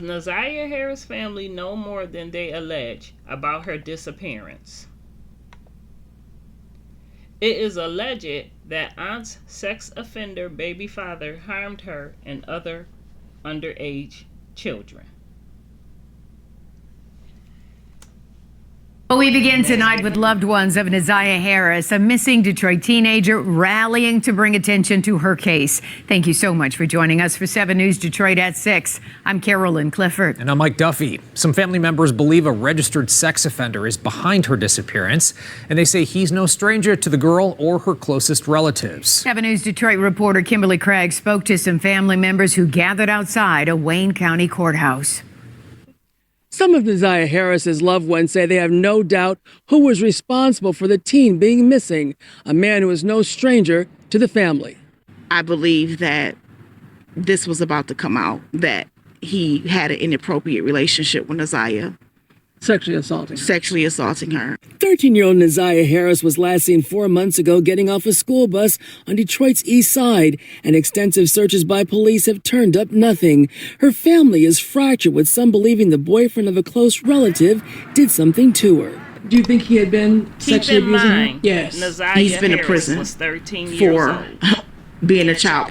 ziyahHarris family know more than they allege about her disappearance. It is alleged that aunt's sex offender baby father harmed her and other underage children. Well, we begin tonight with loved ones of ziyahHarris, a missing Detroit teenager, rallying to bring attention to her case. Thank you so much for joining us for 7 News Detroit at 6. I'm Carolyn Clifford. And I'm Mike Duffy. Some family members believe a registered sex offender is behind her disappearance, and they say he's no stranger to the girl or her closest relatives. 7 News Detroit reporter Kimberly Craig spoke to some family members who gathered outside a Wayne County courthouse. Some of ziyahHarris's loved ones say they have no doubt who was responsible for the teen being missing, a man who is no stranger to the family. I believe that this was about to come out, that he had an inappropriate relationship with Neziah. Sexually assaulting her. 13-year-old ziyahHarris was last seen 4 months ago getting off a school bus on Detroit's east side, and extensive searches by police have turned up nothing. Her family is fractured, with some believing the boyfriend of a close relative did something to her. Do you think he had been sexually abusing her? Yes. He's been in prison was 13 years for old. being a child.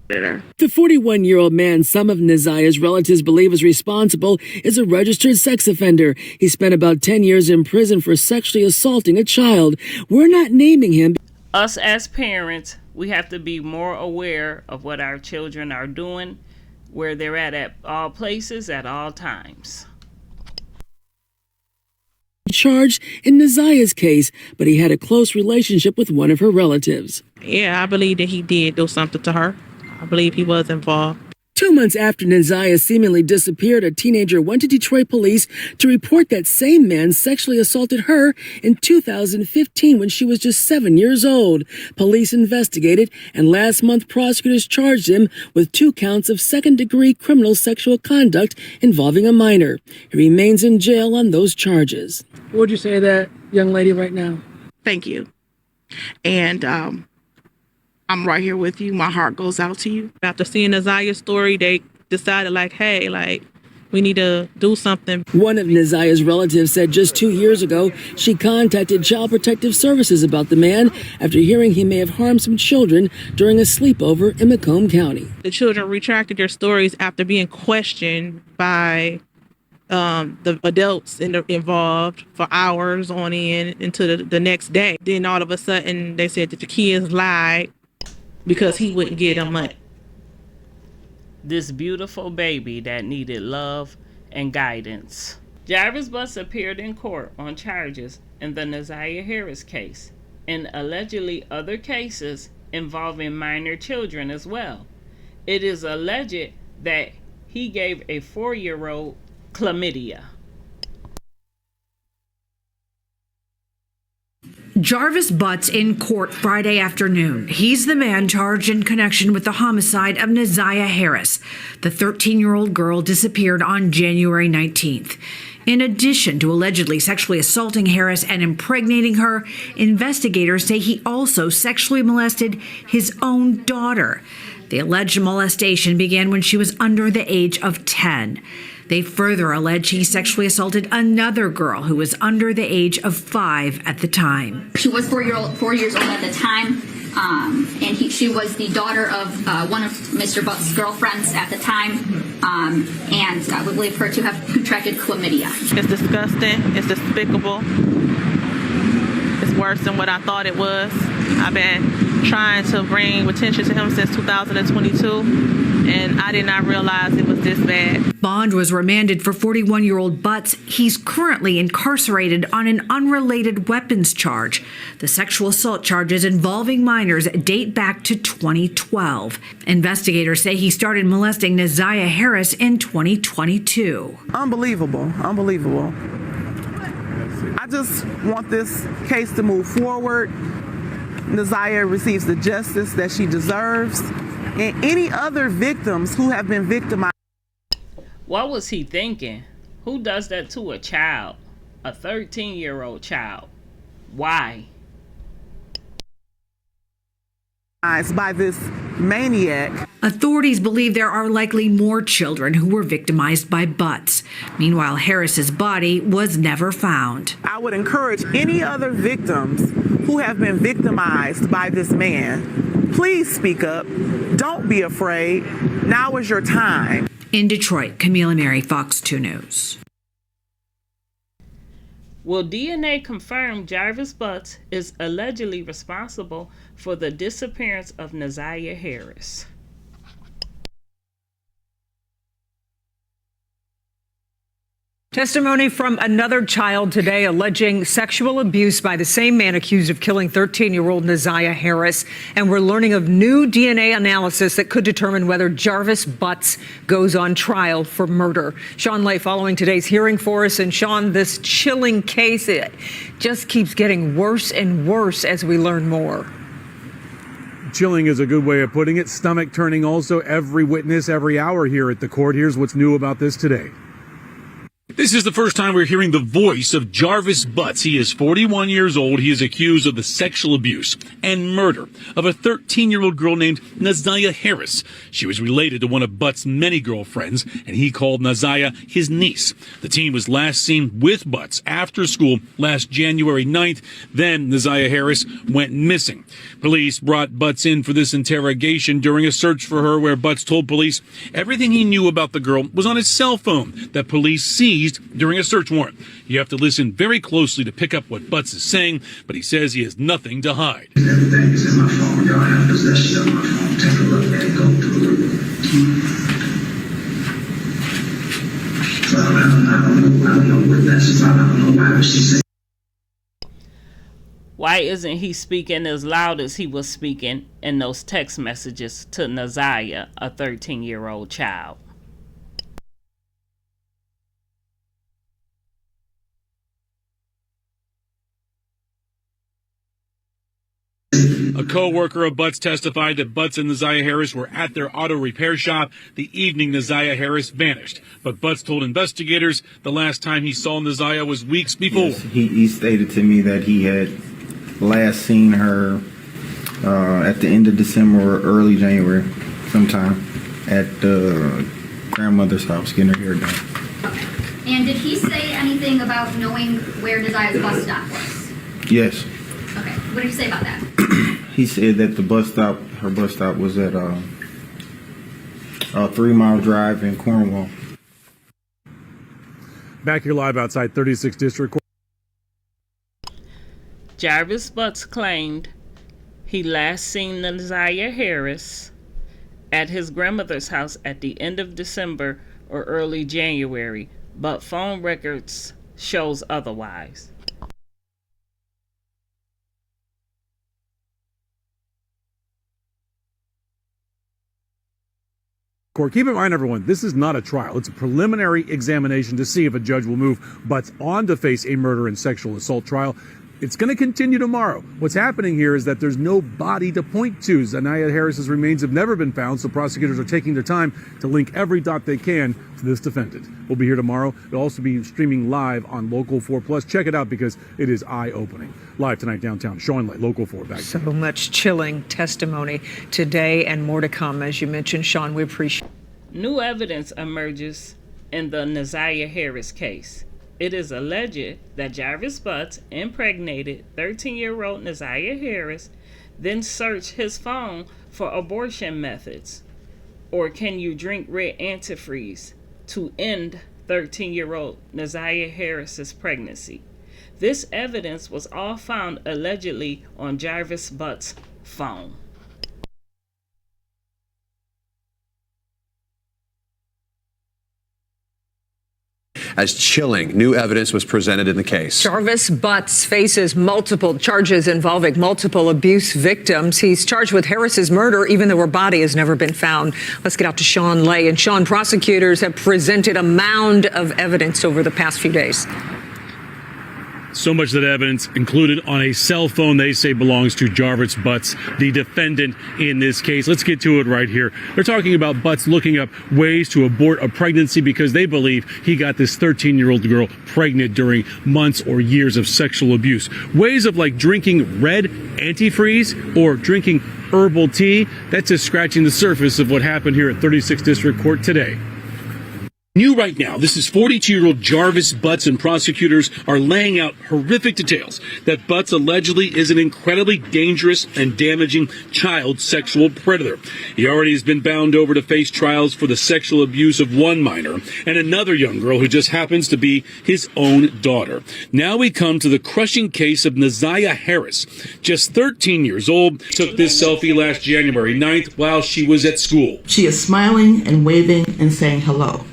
The 41-year-old man some of Neziah's relatives believe is responsible is a registered sex offender. He spent about 10 years in prison for sexually assaulting a child. We're not naming him. Us as parents, we have to be more aware of what our children are doing, where they're at all places, at all times. Charged in Neziah's case, but he had a close relationship with one of her relatives. Yeah, I believe that he did do something to her. I believe he was involved. 2 months after Neziah seemingly disappeared, a teenager went to Detroit police to report that same man sexually assaulted her in 2015 when she was just 7 years old. Police investigated, and last month prosecutors charged him with 2 counts of second-degree criminal sexual conduct involving a minor. He remains in jail on those charges. What would you say to that young lady right now? Thank you. And I'm right here with you. My heart goes out to you. After seeing Neziah's story, they decided hey, we need to do something. One of Neziah's relatives said just 2 years ago she contacted Child Protective Services about the man after hearing he may have harmed some children during a sleepover in Macomb County. The children retracted their stories after being questioned by the adults involved for hours on end into the next day. Then all of a sudden they said that the kids lied because he wouldn't get them money. This beautiful baby that needed love and guidance. Jarvis Butts appeared in court on charges in the ziyahHarris case and allegedly other cases involving minor children as well. It is alleged that he gave a 4-year-old chlamydia. Jarvis Butts in court Friday afternoon. He's the man charged in connection with the homicide of ziyahHarris. The 13-year-old girl disappeared on January 19th. In addition to allegedly sexually assaulting Harris and impregnating her, investigators say he also sexually molested his own daughter. The alleged molestation began when she was under the age of 10. They further allege he sexually assaulted another girl who was under the age of 5 at the time. She was 4 years old at the time, and she was the daughter of one of Mr. Butt's girlfriends at the time, and we believe her to have contracted chlamydia. It's disgusting. It's despicable. It's worse than what I thought it was. I've been trying to bring attention to him since 2022, and I did not realize it was this bad. Bond was remanded for 41-year-old Butts. He's currently incarcerated on an unrelated weapons charge. The sexual assault charges involving minors date back to 2012. Investigators say he started molesting ziyahHarris in 2022. Unbelievable. I just want this case to move forward. Neziah receives the justice that she deserves, and any other victims who have been victimized. What was he thinking? Who does that to a child? A 13-year-old child? Why? by this maniac. Authorities believe there are likely more children who were victimized by Butts. Meanwhile, Harris's body was never found. I would encourage any other victims who have been victimized by this man, please speak up. Don't be afraid. Now is your time. In Detroit, Camila Mary, Fox 2 News. Will DNA confirm Jarvis Butts is allegedly responsible for the disappearance of ziyahHarris? Testimony from another child today alleging sexual abuse by the same man accused of killing 13-year-old ziyahHarris. And we're learning of new DNA analysis that could determine whether Jarvis Butts goes on trial for murder. Sean Lay following today's hearing for us. And Sean, this chilling case, it just keeps getting worse and worse as we learn more. Chilling is a good way of putting it. Stomach turning also. Every witness, every hour here at the court. Here's what's new about this today. This is the first time we're hearing the voice of Jarvis Butts. He is 41 years old. He is accused of the sexual abuse and murder of a 13-year-old girl named ziyahHarris. She was related to one of Butts' many girlfriends, and he called Ziyah his niece. The teen was last seen with Butts after school last January 9th. Then ziyahHarris went missing. Police brought Butts in for this interrogation during a search for her, where Butts told police everything he knew about the girl was on his cell phone that police seized during a search warrant. You have to listen very closely to pick up what Butts is saying, but he says he has nothing to hide. Everything is in my phone. Y'all have possession of my phone. Take a look at it. Go through it. So I don't know what that's about. I don't know why she said. Why isn't he speaking as loud as he was speaking in those text messages to Ziyah, a 13-year-old child? A co-worker of Butts testified that Butts and ziyahHarris were at their auto repair shop the evening ziyahHarris vanished. But Butts told investigators the last time he saw Ziyah was weeks before. Yes, he stated to me that he had last seen her at the end of December or early January, sometime at grandmother's house getting her hair done. And did he say anything about knowing where Ziyah's bus stop was? Yes. Okay. What did he say about that? He said that her bus stop was at a 3-mile drive in Cornwall. Back here live outside 36th District Court. Jarvis Butts claimed he last seen ziyahHarris at his grandmother's house at the end of December or early January, but phone records shows otherwise. Court, keep in mind, everyone, this is not a trial. It's a preliminary examination to see if a judge will move Butts on to face a murder and sexual assault trial. It's going to continue tomorrow. What's happening here is that there's no body to point to. ziyahHarris's remains have never been found, so prosecutors are taking their time to link every dot they can to this defendant. We'll be here tomorrow. It'll also be streaming live on Local 4+. Check it out because it is eye-opening. Live tonight downtown. Sean Lay, Local 4. Back So much chilling testimony today and more to come. As you mentioned, Sean, we appreciate it. New evidence emerges in the ziyahHarris case. It is alleged that Jarvis Butts impregnated 13-year-old ziyahHarris, then searched his phone for abortion methods. Or can you drink red antifreeze to end 13-year-old ziyahHarris's pregnancy? This evidence was all found allegedly on Jarvis Butts' phone. As chilling new evidence was presented in the case. Jarvis Butts faces multiple charges involving multiple abuse victims. He's charged with Harris's murder, even though her body has never been found. Let's get out to Sean Lay. And Sean, prosecutors have presented a mound of evidence over the past few days. So much of that evidence included on a cell phone they say belongs to Jarvis Butts, the defendant in this case. Let's get to it right here. They're talking about Butts looking up ways to abort a pregnancy because they believe he got this 13-year-old girl pregnant during months or years of sexual abuse. Ways of like drinking red antifreeze or drinking herbal tea. That's just scratching the surface of what happened here at 36th District Court today. New right now, this is 42-year-old Jarvis Butts, and prosecutors are laying out horrific details that Butts allegedly is an incredibly dangerous and damaging child sexual predator. He already has been bound over to face trials for the sexual abuse of one minor and another young girl who just happens to be his own daughter. Now we come to the crushing case of ziyahHarris, just 13 years old, took this selfie last January 9th while she was at school. She is smiling and waving and saying hello.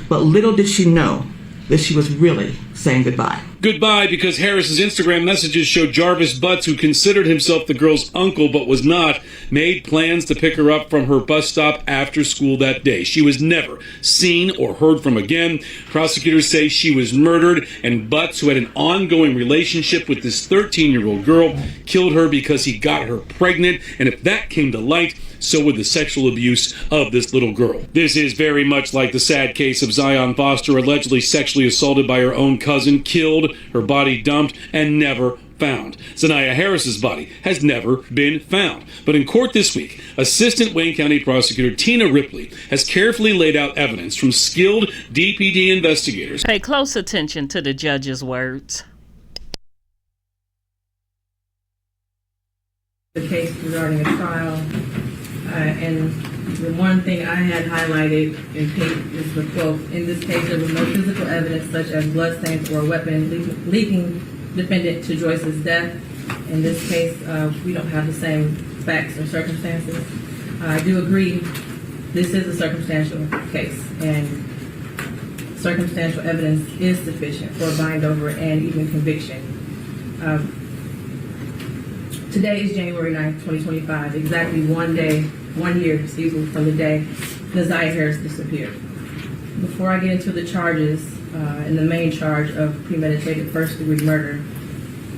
But little did she know that she was really saying goodbye. Goodbye, because Harris's Instagram messages show Jarvis Butts, who considered himself the girl's uncle but was not, made plans to pick her up from her bus stop after school that day. She was never seen or heard from again. Prosecutors say she was murdered, and Butts, who had an ongoing relationship with this 13-year-old girl, killed her because he got her pregnant, and if that came to light, so would the sexual abuse of this little girl. This is very much like the sad case of Zion Foster, allegedly sexually assaulted by her own cousin, killed, her body dumped, and never found. ziyahHarris's body has never been found. But in court this week, Assistant Wayne County Prosecutor Tina Ripley has carefully laid out evidence from skilled DPD investigators. Pay close attention to the judge's words. The case regarding a trial, and the one thing I had highlighted in pink is the quote, "In this case, there was no physical evidence such as bloodstains or a weapon leading defendant to Joyce's death. In this case, we don't have the same facts or circumstances. I do agree this is a circumstantial case, and circumstantial evidence is sufficient for a bind over and even conviction. Today is January 9th, 2025, exactly 1 year, from the day ziyahHarris disappeared. Before I get into the charges, and the main charge of premeditated first-degree murder,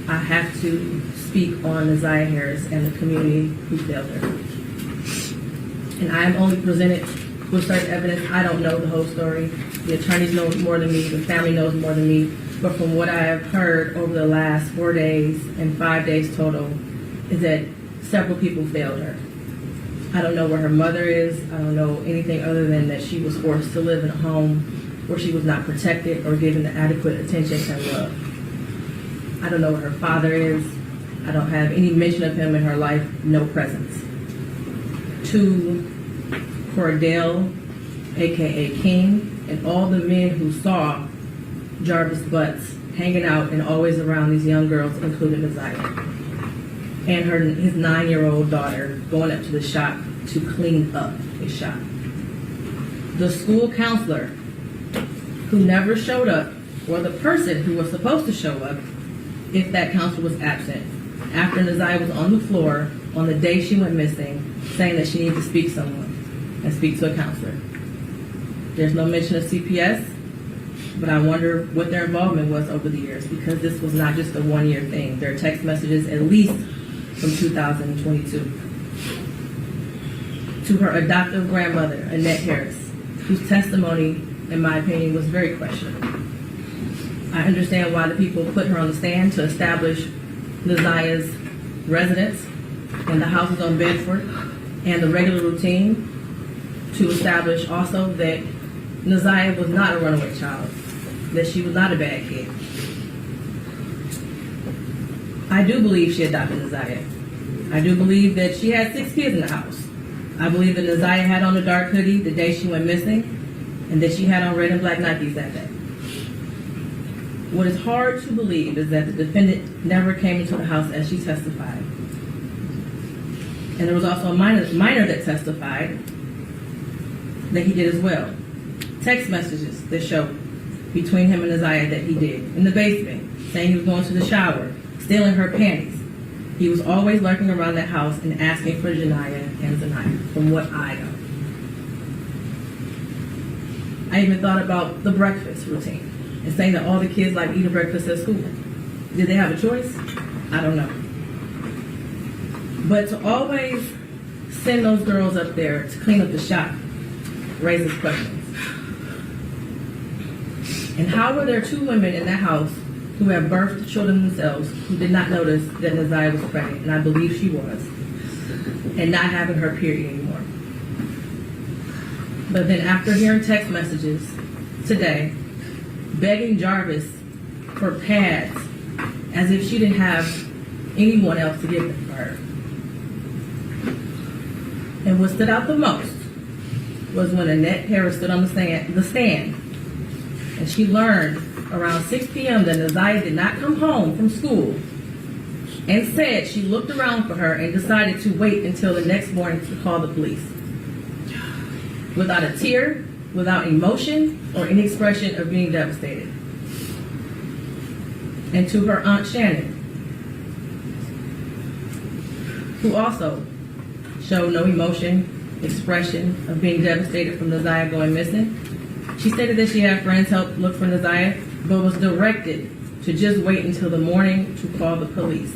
I have to speak on ziyahHarris and the community who failed her. And I am only presented with certain evidence. I don't know the whole story. The attorneys know more than me, the family knows more than me, but from what I have heard over the last 4 days and 5 days total, is that several people failed her. I don't know where her mother is. I don't know anything other than that she was forced to live in a home where she was not protected or given the adequate attention and love. I don't know where her father is. I don't have any mention of him in her life, no presence. To Cordell, aka King, and all the men who saw Jarvis Butts hanging out and always around these young girls, including Ziyah. And his 9-year-old daughter going up to the shop to clean up his shop. The school counselor who never showed up, or the person who was supposed to show up if that counselor was absent, after Ziyah was on the floor on the day she went missing, saying that she needed to speak to someone and speak to a counselor. There's no mention of CPS, but I wonder what their involvement was over the years, because this was not just a 1-year thing. There are text messages at least from 2022. To her adoptive grandmother, Annette Harris, whose testimony, in my opinion, was very questionable. I understand why the people put her on the stand to establish Ziyah's residence and the houses on Bedford and the regular routine, to establish also that Ziyah was not a runaway child, that she was not a bad kid. I do believe she adopted Ziyah. I do believe that she had 6 kids in the house. I believe that Ziyah had on a dark hoodie the day she went missing, and that she had on red and black Nikes that day. What is hard to believe is that the defendant never came into the house as she testified. And there was also a minor that testified that he did as well. Text messages that show between him and Ziyah that he did in the basement, saying he was going to the shower, stealing her panties. He was always lurking around that house and asking for Janiyah and Zaniyah, from what I know. I even thought about the breakfast routine and saying that all the kids like eating breakfast at school. Did they have a choice? I don't know. But to always send those girls up there to clean up the shop raises questions. And how were there 2 women in that house who have birthed children themselves who did not notice that Ziyah was pregnant? And I believe she was. and not having her period anymore. But then after hearing text messages today, begging Jarvis for pads as if she didn't have anyone else to give them for her. And what stood out the most was when Annette Harris stood on the stand, and she learned around 6 p.m. that Neziah did not come home from school, and said she looked around for her and decided to wait until the next morning to call the police. Without a tear, without emotion, or any expression of being devastated. And to her Aunt Shannon, who also showed no emotion, expression of being devastated from Neziah going missing. She stated that she had friends help look for Neziah, but was directed to just wait until the morning to call the police.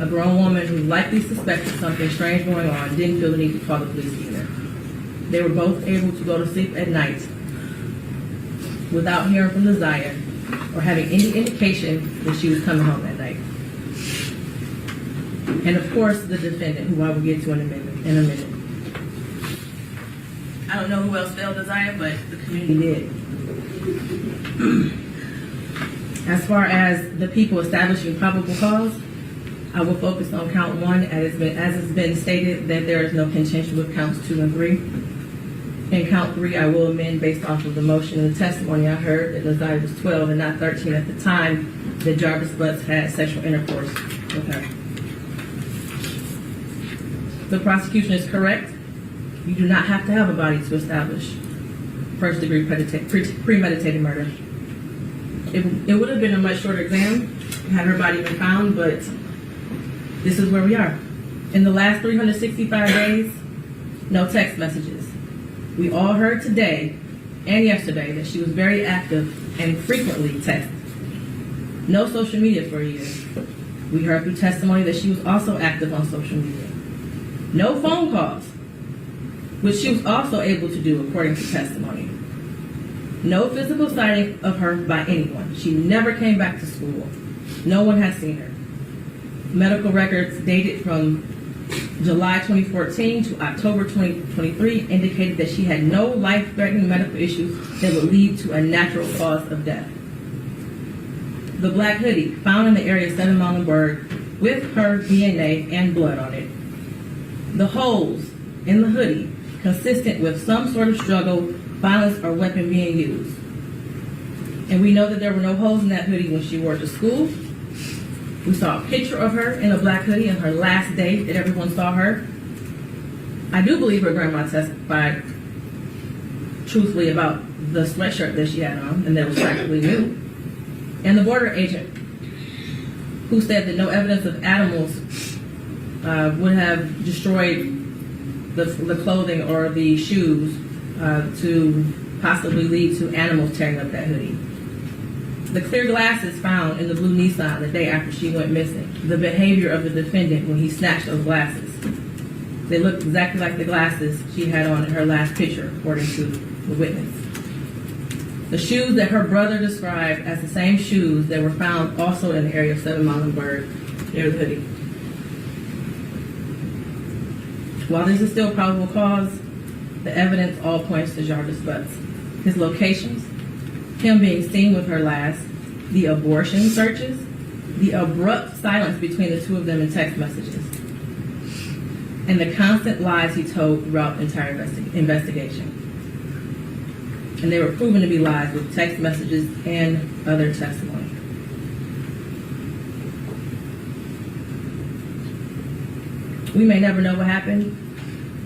A grown woman who likely suspected something strange going on didn't feel the need to call the police either. They were both able to go to sleep at night without hearing from Neziah or having any indication that she was coming home that night. And of course, the defendant, who I will get to in a minute. I don't know who else failed Neziah, but the community did. As far as the people establishing probable cause, I will focus on count 1, as it's been stated that there is no contention with counts 2 and 3. In count 3, I will amend based off of the motion and the testimony I heard that Neziah was 12 and not 13 at the time that Jarvis Butts had sexual intercourse with her. The prosecution is correct. You do not have to have a body to establish first-degree premeditated murder. It would have been a much shorter exam had her body been found, but this is where we are. In the last 365 days, no text messages. We all heard today and yesterday that she was very active and frequently texted. No social media for a year. We heard through testimony that she was also active on social media. No phone calls, which she was also able to do according to testimony. No physical sighting of her by anyone. She never came back to school. No one has seen her. Medical records dated from July 2014 to October 2023 indicated that she had no life-threatening medical issues that would lead to a natural cause of death. The black hoodie found in the area of 7 Muhlenberg with her DNA and blood on it. The holes in the hoodie consistent with some sort of struggle, violence, or weapon being used. And we know that there were no holes in that hoodie when she wore it to school. We saw a picture of her in a black hoodie on her last day that everyone saw her. I do believe her grandma testified truthfully about the sweatshirt that she had on and that was practically new. And the border agent who said that no evidence of animals would have destroyed the clothing or the shoes to possibly lead to animals tearing up that hoodie. The clear glasses found in the blue Nissan the day after she went missing. The behavior of the defendant when he snatched those glasses. They looked exactly like the glasses she had on in her last picture, according to the witness. The shoes that her brother described as the same shoes that were found also in the area of 7 Muhlenberg near the hoodie. While this is still probable cause, the evidence all points to Jarvis Butts. His locations, him being seen with her last, the abortion searches, the abrupt silence between the two of them in text messages, and the constant lies he told throughout the entire investigation. And they were proven to be lies with text messages and other testimony. We may never know what happened,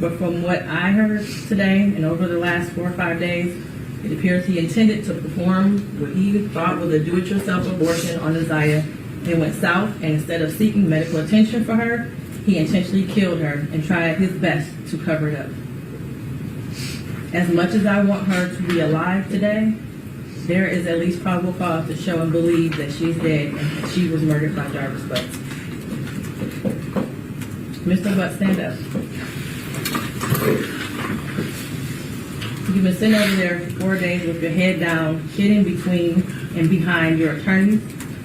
but from what I heard today and over the last 4 or 5 days, it appears he intended to perform what he thought was a do-it-yourself abortion on Neziah and went south, and instead of seeking medical attention for her, he intentionally killed her and tried his best to cover it up. As much as I want her to be alive today, there is at least probable cause to show and believe that she's dead and that she was murdered by Jarvis Butts. Mr. Butts, stand up. You've been sitting over there for 4 days with your head down, sitting between and behind your attorneys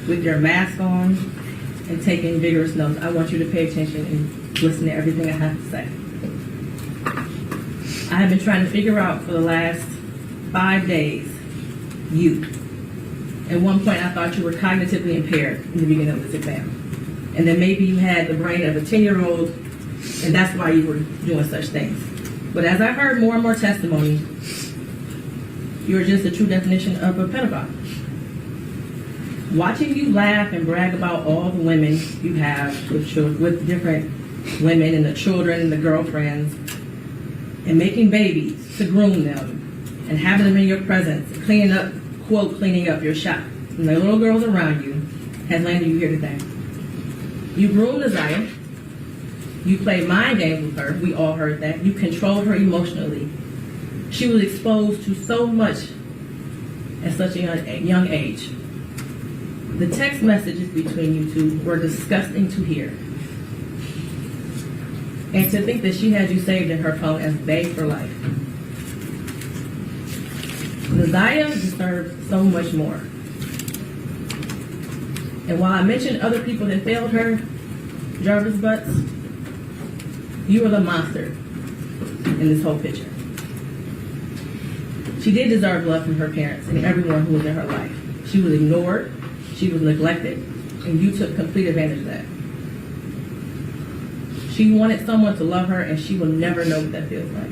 with your mask on and taking vigorous notes. I want you to pay attention and just listen to everything I have to say. I have been trying to figure out for the last 5 days, you. At one point, I thought you were cognitively impaired in the beginning of this exam. And then maybe you had the brain of a 10-year-old, and that's why you were doing such things. But as I heard more and more testimony, you're just the true definition of a pedophile. Watching you laugh and brag about all the women you have with different women and the children and the girlfriends, and making babies to groom them, and having them in your presence, and cleaning up your shop, and the little girls around you, has landed you here today. You groomed Neziah. You played mind games with her. We all heard that. You controlled her emotionally. She was exposed to so much at such a young age. The text messages between you two were disgusting to hear. And to think that she had you saved in her phone as bae for life. Neziah deserves so much more. And while I mentioned other people that failed her, Jarvis Butts, you are the monster in this whole picture. She did deserve love from her parents and everyone who was in her life. She was ignored, she was neglected, and you took complete advantage of that. She wanted someone to love her, and she will never know what that feels like.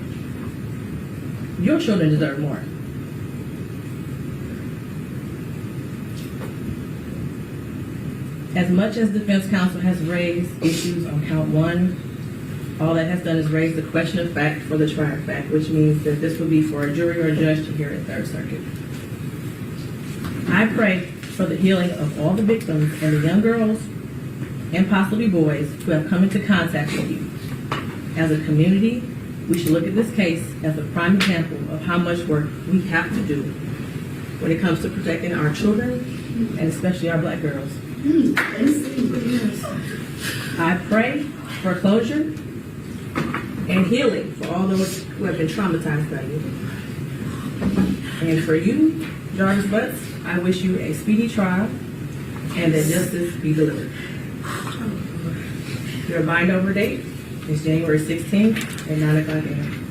Your children deserve more. As much as defense counsel has raised issues on count 1, all that has done is raise the question of fact for the trier of fact, which means that this would be for a jury or a judge to hear at Third Circuit. I pray for the healing of all the victims and the young girls and possibly boys who have come into contact with you. As a community, we should look at this case as a prime example of how much work we have to do when it comes to protecting our children and especially our Black girls. I pray for closure and healing for all those who have been traumatized by you. And for you, Jarvis Butts, I wish you a speedy trial and that justice be delivered. Your bind over date is January 16th at 9 o'clock a.m.